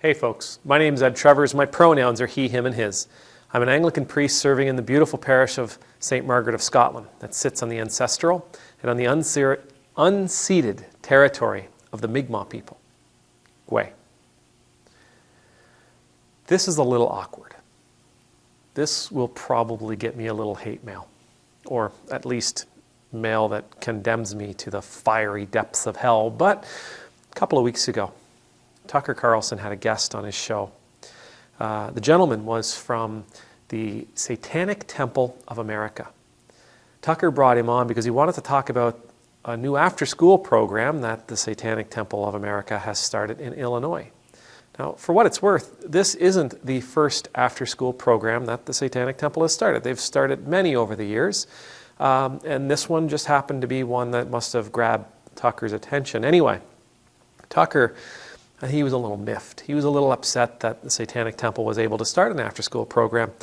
Hey folks, my name is Ed Travers. My pronouns are he, him, and his. I'm an Anglican priest serving in the beautiful parish of St. Margaret of Scotland that sits on the ancestral and on the unceded territory of the Mi'kmaq people. Gwe. This is a little awkward. This will probably get me a little hate mail, or at least mail that condemns me to the fiery depths of hell. But a couple of weeks ago, Tucker Carlson had a guest on his show. The gentleman was from the Satanic Temple of America. Tucker brought him on because he wanted to talk about a new after-school program that the Satanic Temple of America has started in Illinois. Now, for what it's worth, this isn't the first after-school program that the Satanic Temple has started. They've started many over the years, and this one just happened to be one that must have grabbed Tucker's attention. Anyway, Tucker, he was a little miffed. He was a little upset that the Satanic Temple was able to start an after-school program.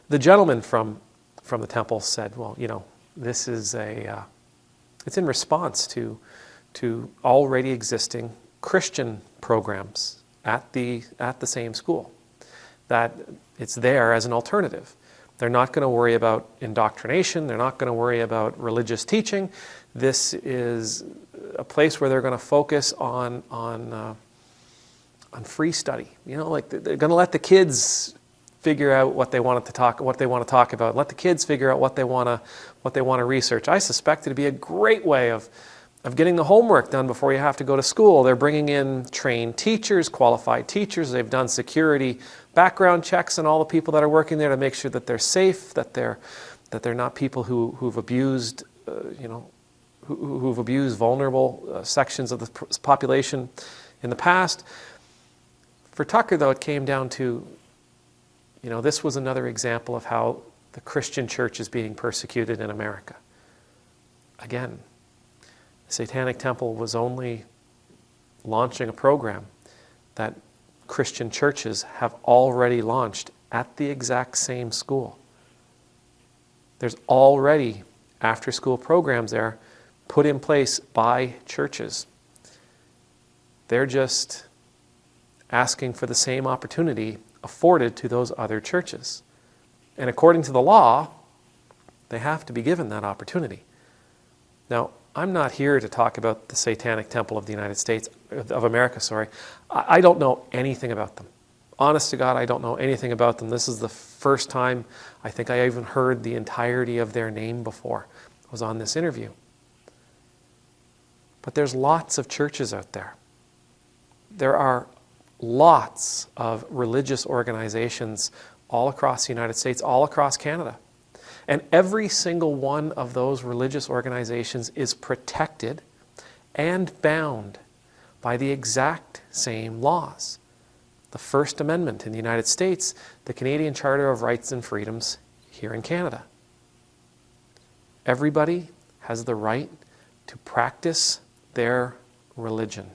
The gentleman from the temple said, well, you know, this is it's in response to already existing Christian programs at the same school, that it's there as an alternative. They're not going to worry about indoctrination. They're not going to worry about religious teaching. This is a place where they're going to focus on free study. You know, like they're going to let the kids figure out what they want to talk about. Let the kids figure out what they want to research. I suspect it'd be a great way of getting the homework done before you have to go to school. They're bringing in trained teachers, qualified teachers. They've done security background checks on all the people that are working there to make sure that they're safe, that they're not people who've abused, who've abused vulnerable sections of the population in the past. For Tucker, though, it came down to, this was another example of how the Christian church is being persecuted in America. Again, the Satanic Temple was only launching a program that Christian churches have already launched at the exact same school. There's already after-school programs there put in place by churches. They're just asking for the same opportunity afforded to those other churches. And according to the law, they have to be given that opportunity. Now, I'm not here to talk about the Satanic Temple of the United States, of America, sorry. I don't know anything about them. Honest to God, I don't know anything about them. This is the first time I think I even heard the entirety of their name before I was on this interview. But there's lots of churches out there. There are lots of religious organizations all across the United States, all across Canada. And every single one of those religious organizations is protected and bound by the exact same laws. The First Amendment in the United States, the Canadian Charter of Rights and Freedoms here in Canada. Everybody has the right to practice their religion.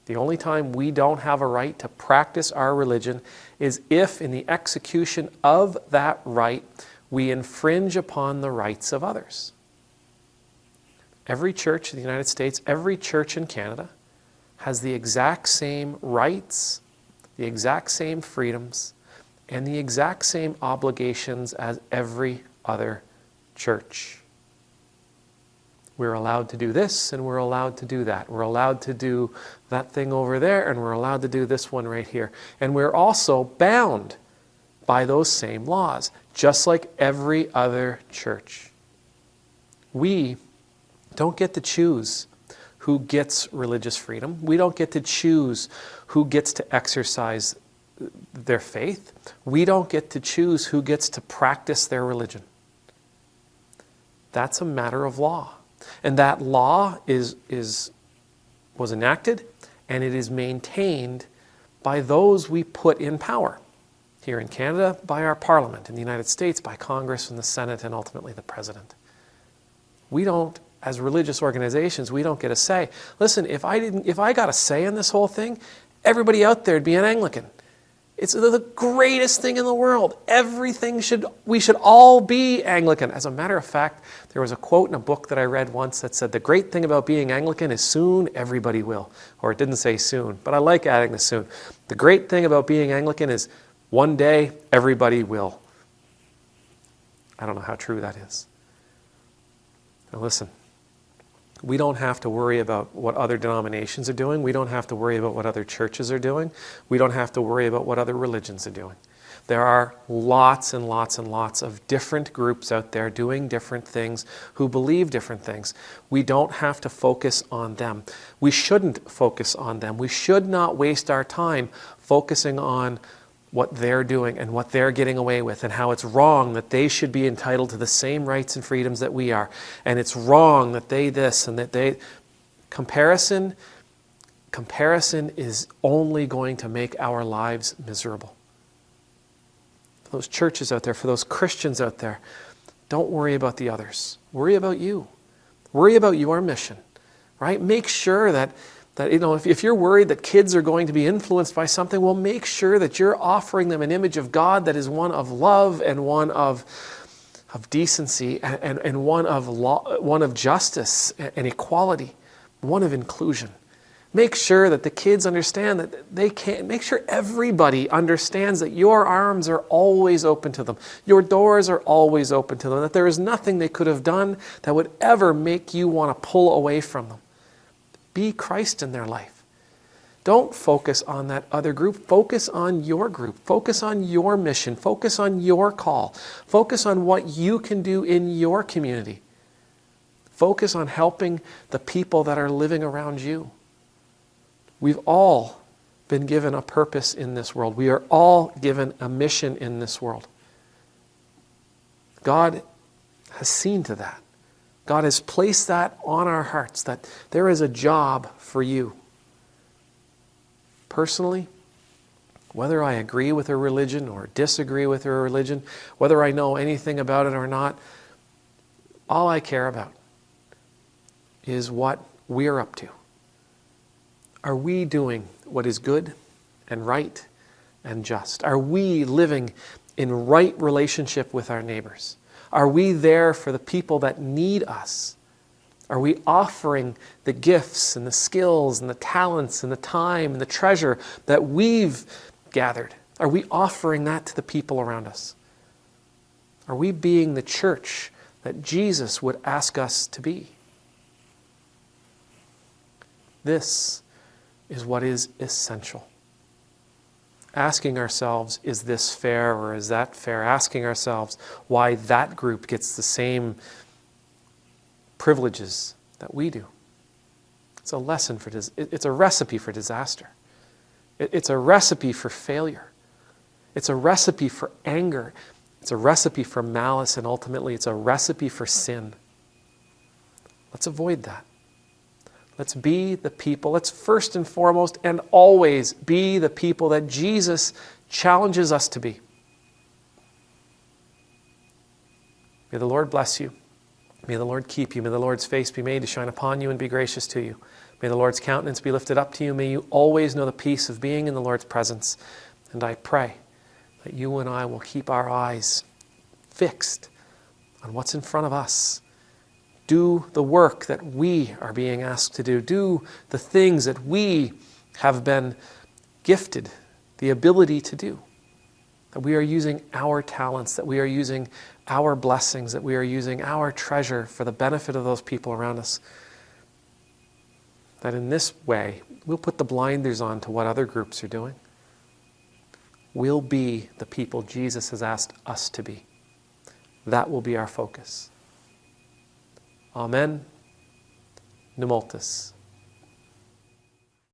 The only time we don't have a right to practice our religion is if, in the execution of that right, we infringe upon the rights of others. Every church in the United States, every church in Canada, has the exact same rights, the exact same freedoms, and the exact same obligations as every other church. We're allowed to do this, and we're allowed to do that. We're allowed to do that thing over there, and we're allowed to do this one right here. And we're also bound by those same laws, just like every other church. We don't get to choose who gets religious freedom. We don't get to choose who gets to exercise their faith. We don't get to choose who gets to practice their religion. That's a matter of law. And that law was enacted, and it is maintained by those we put in power. Here in Canada, by our Parliament. In the United States, by Congress and the Senate, and ultimately the President. We don't, as religious organizations, we don't get a say. Listen, if I got a say in this whole thing, everybody out there would be an Anglican. It's the greatest thing in the world. We should all be Anglican. As a matter of fact, there was a quote in a book that I read once that said, the great thing about being Anglican is soon everybody will. Or it didn't say soon, but I like adding the soon. The great thing about being Anglican is one day everybody will. I don't know how true that is. Now listen, we don't have to worry about what other denominations are doing. We don't have to worry about what other churches are doing. We don't have to worry about what other religions are doing. There are lots and lots and lots of different groups out there doing different things, who believe different things. We don't have to focus on them. We shouldn't focus on them. We should not waste our time focusing on what they're doing and what they're getting away with, and how it's wrong that they should be entitled to the same rights and freedoms that we are. And it's wrong that they this and that they... Comparison is only going to make our lives miserable. For those churches out there, for those Christians out there, don't worry about the others. Worry about you. Worry about your mission, right? Make sure that if you're worried that kids are going to be influenced by something, well, make sure that you're offering them an image of God that is one of love and one of decency and one of law, one of justice and equality, one of inclusion. Make sure that the kids understand that they can't. Make sure everybody understands that your arms are always open to them. Your doors are always open to them. That there is nothing they could have done that would ever make you want to pull away from them. Be Christ in their life. Don't focus on that other group. Focus on your group. Focus on your mission. Focus on your call. Focus on what you can do in your community. Focus on helping the people that are living around you. We've all been given a purpose in this world. We are all given a mission in this world. God has seen to that. God has placed that on our hearts, that there is a job for you. Personally, whether I agree with a religion or disagree with a religion, whether I know anything about it or not, all I care about is what we're up to. Are we doing what is good and right and just? Are we living in right relationship with our neighbors? Are we there for the people that need us? Are we offering the gifts and the skills and the talents and the time and the treasure that we've gathered? Are we offering that to the people around us? Are we being the church that Jesus would ask us to be? This is what is essential. Asking ourselves, is this fair or is that fair? Asking ourselves why that group gets the same privileges that we do. It's a lesson for it's a recipe for disaster. It's a recipe for failure. It's a recipe for anger. It's a recipe for malice, and ultimately it's a recipe for sin. Let's avoid that. Let's be the people. Let's first and foremost and always be the people that Jesus challenges us to be. May the Lord bless you. May the Lord keep you. May the Lord's face be made to shine upon you and be gracious to you. May the Lord's countenance be lifted up to you. May you always know the peace of being in the Lord's presence. And I pray that you and I will keep our eyes fixed on what's in front of us. Do the work that we are being asked to do. Do the things that we have been gifted the ability to do. That we are using our talents, that we are using our blessings, that we are using our treasure for the benefit of those people around us. That in this way, we'll put the blinders on to what other groups are doing. We'll be the people Jesus has asked us to be. That will be our focus. Amen. Numultus.